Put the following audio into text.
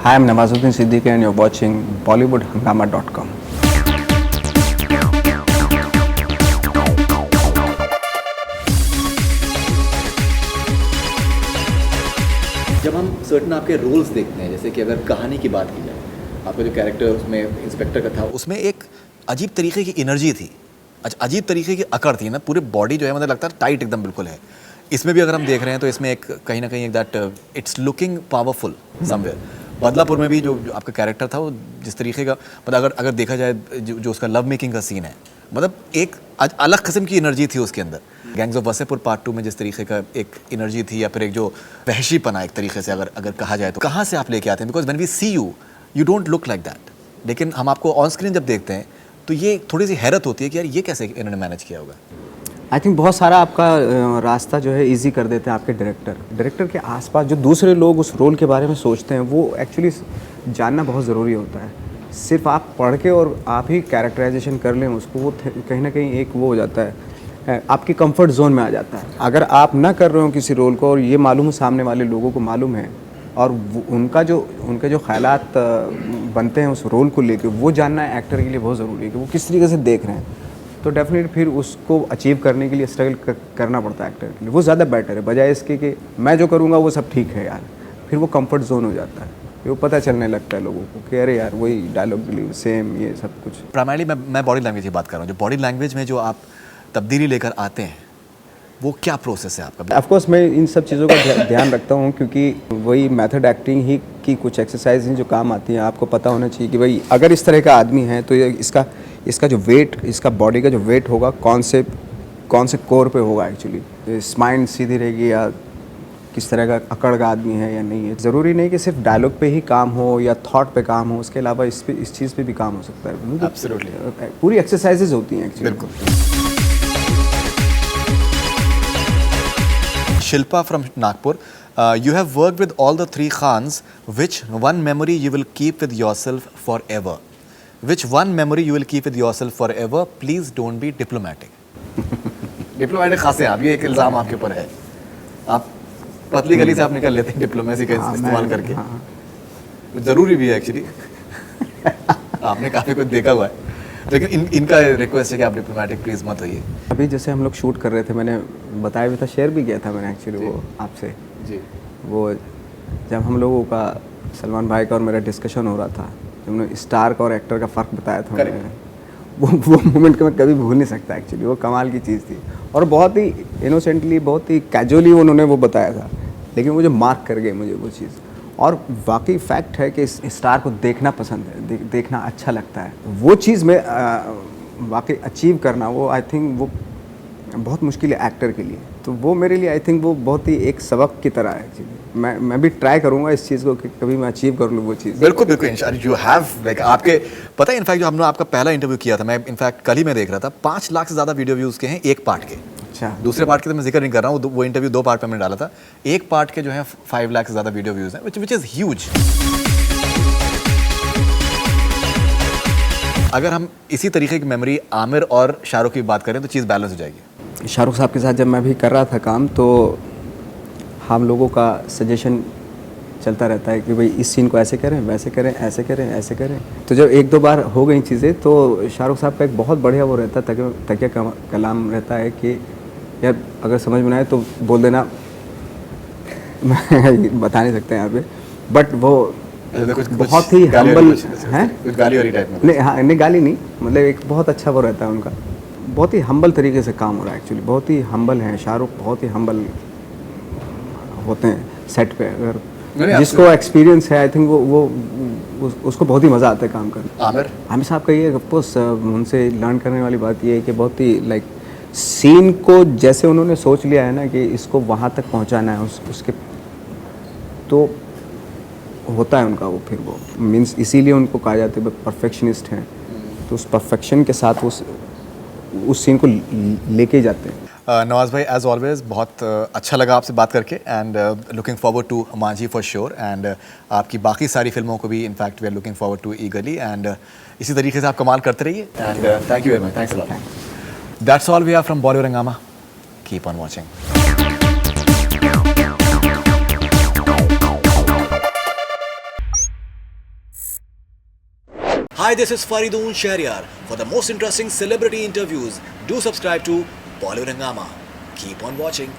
Hi, I'm Nawazuddin Siddiqui and you're watching BollywoodHangama.com. जब हम certain आपके रोल्स देखते हैं, जैसे कि अगर कहानी की बात की जाए, आपका जो कैरेक्टर उसमें इंस्पेक्टर का था, उसमें एक अजीब तरीके की एनर्जी थी, अजीब तरीके की अकड़ थी ना, पूरी बॉडी जो है मुझे लगता है टाइट एकदम बिल्कुल है। इसमें भी अगर हम देख रहे हैं तो इसमें एक कहीं ना कहीं एक that it's looking powerful somewhere. Badlapur में भी जो आपका कैरेक्टर था वो जिस तरीके का मतलब अगर देखा जाए जो उसका लव मेकिंग का सीन है, मतलब एक अलग किस्म की एनर्जी थी उसके अंदर। गैंग्स ऑफ वसेपुर पार्ट 2 में जिस तरीके का एक एनर्जी थी या फिर एक जो वहशीपना एक तरीके से अगर कहा जाए तो कहाँ से आप लेके आते हैं? Because when we see you don't look like that, लेकिन हम आपको ऑन स्क्रीन जब देखते हैं तो ये थोड़ी सी हैरत होती है कि यार ये कैसे इन्होंने मैनेज किया होगा। आई थिंक बहुत सारा आपका रास्ता जो है इजी कर देते हैं आपके डायरेक्टर के आसपास जो दूसरे लोग उस रोल के बारे में सोचते हैं वो एक्चुअली जानना बहुत ज़रूरी होता है। सिर्फ आप पढ़ के और आप ही कैरेक्टराइजेशन कर लें उसको, वो कहीं ना कहीं एक वो हो जाता है, आपकी कंफर्ट जोन में आ जाता है। अगर आप ना कर रहे हो किसी रोल को और ये मालूम है सामने वाले लोगों को मालूम है और उनके जो ख्यालात बनते हैं उस रोल को लेके, वो जानना एक्टर के लिए बहुत ज़रूरी है कि वो किस तरीके से देख रहे हैं। तो डेफिनेटली फिर उसको अचीव करने के लिए स्ट्रगल करना पड़ता है एक्टर के लिए। वो ज़्यादा बेटर है बजाय इसके कि मैं जो करूँगा वो सब ठीक है यार। फिर वो कंफर्ट जोन हो जाता है, वो पता चलने लगता है लोगों को कि अरे यार वही डायलॉग डिलीवरी सेम ये सब कुछ। प्राइमरली मैं बॉडी लैंग्वेज की बात कर रहा हूँ। जो बॉडी लैंग्वेज में जो आप तब्दीली लेकर आते हैं वो क्या प्रोसेस है आपका? ऑफ कोर्स मैं इन सब चीज़ों का ध्यान रखता हूँ क्योंकि वही मेथड एक्टिंग ही की कुछ एक्सरसाइज हैं जो काम आती हैं। आपको पता होना चाहिए कि भाई अगर इस तरह का आदमी है तो ये इसका जो वेट, इसका बॉडी का जो वेट होगा कौन से कोर पे होगा एक्चुअली, स्पाइन सीधी रहेगी या किस तरह का अकड़ का आदमी है या नहीं है। ज़रूरी नहीं कि सिर्फ डायलॉग पे ही काम हो या थॉट पे काम हो, उसके अलावा इस चीज़ पे भी काम हो सकता है। एब्सोल्युटली पूरी एक्सरसाइजेज होती हैं एक्चुअली। बिल्कुल। Shilpa from Nagpur, you have worked with all the three Khans. Which one memory you will keep with yourself forever? Which one memory you will keep with yourself forever? Please don't be diplomatic. Diplomatic खासे आप, ये एक इल्ज़ाम आपके ऊपर है। आप पतली गली से आप निकल लेते हैं डिप्लोमेसी का इस्तेमाल करके। ज़रूरी भी है एक्चुअली। आपने काफ़ी कुछ देखा हुआ है, लेकिन इनका रिक्वेस्ट है कि आप डिप्लोमेटिक प्लीज़ मत होइए। अभी जैसे हम लोग शूट कर रहे थे, मैंने बताया भी था, शेयर भी किया था मैंने एक्चुअली वो आपसे जी। वो जब हम लोगों का सलमान भाई का और मेरा डिस्कशन हो रहा था, जब उन्होंने स्टार का और एक्टर का फ़र्क बताया था मैंने, वो मोमेंट को मैं कभी भूल नहीं सकता एक्चुअली। वो कमाल की चीज़ थी और बहुत ही इनोसेंटली, बहुत ही कैजुअली उन्होंने वो बताया था, लेकिन मुझे मार्क कर गई मुझे वो चीज़। और वाकई फैक्ट है कि इस स्टार को देखना पसंद है, देखना अच्छा लगता है। वो चीज़ में वाकई अचीव करना, वो आई थिंक वो बहुत मुश्किल है एक्टर के लिए। तो वो मेरे लिए आई थिंक वो बहुत ही एक सबक की तरह है एक्चुअली। मैं भी ट्राई करूँगा इस चीज़ को कि कभी मैं अचीव कर लूँ वो चीज़। बिल्कुल बिल्कुल इंशाल्लाह। यू हैव लाइक आपके पता है इनफैक्ट जो हमने आपका पहला इंटरव्यू किया था, मैं इनफैक्ट कल ही मैं देख रहा था, 5 लाख से ज़्यादा वीडियो व्यूज़ के हैं एक पार्ट के। अच्छा। दूसरे पार्ट के तो मैं जिक्र नहीं कर रहा हूँ, वो इंटरव्यू 2 पार्ट पे मैंने डाला था। एक पार्ट के जो है 5 लाख से ज़्यादा वीडियो व्यूज़ हैं, विच इज़ ह्यूज। अगर हम इसी तरीके की मेमोरी आमिर और शाहरुख की बात करें तो चीज़ बैलेंस हो जाएगी। शाहरुख साहब के साथ जब मैं भी कर रहा था काम, तो हम लोगों का सजेशन चलता रहता है कि भाई इस सीन को ऐसे करें, वैसे करें, ऐसे करें, ऐसे करें। तो जब 1-2 बार हो गई चीज़ें तो शाहरुख साहब का एक बहुत बढ़िया वो रहता है, तकिया कलाम रहता है कि यार अगर समझ में आए तो बोल देना। मैं बता नहीं सकते यहाँ पे, बट वो बहुत ही हम्बल है। कुछ गाली वाली टाइप में? नहीं, हाँ, नहीं गाली नहीं, मतलब एक बहुत अच्छा वो रहता है उनका। बहुत ही हम्बल तरीके से काम हो रहा है एक्चुअली। बहुत ही हम्बल हैं शाहरुख, बहुत ही हम्बल होते हैं सेट पे। अगर जिसको एक्सपीरियंस है आई थिंक वो उसको बहुत ही मज़ा आता है काम करने। आमिर साहब का ये ऑफकोर्स उनसे लर्न करने वाली बात ये है कि बहुत ही लाइक सीन को जैसे उन्होंने सोच लिया है ना कि इसको वहाँ तक पहुँचाना है उसके, तो होता है उनका वो। फिर वो मीन्स इसीलिए उनको कहा जाता है परफेक्शनिस्ट हैं। तो उस परफेक्शन के साथ उस सीन को लेके जाते हैं। नवाज़ भाई एज ऑलवेज बहुत अच्छा लगा आपसे बात करके and looking forward to Manjhi for sure and आपकी बाकी सारी फिल्मों को भी in fact we are looking forward to eagerly and इसी तरीके से आप कमाल करते रहिए and thank you very much. Thanks a lot. That's all we are from Bollywood Hungama. Keep on watching. Hi, this is Faridoon Shahryar. For the most interesting celebrity interviews, do subscribe to Bollywood Hungama. Keep on watching.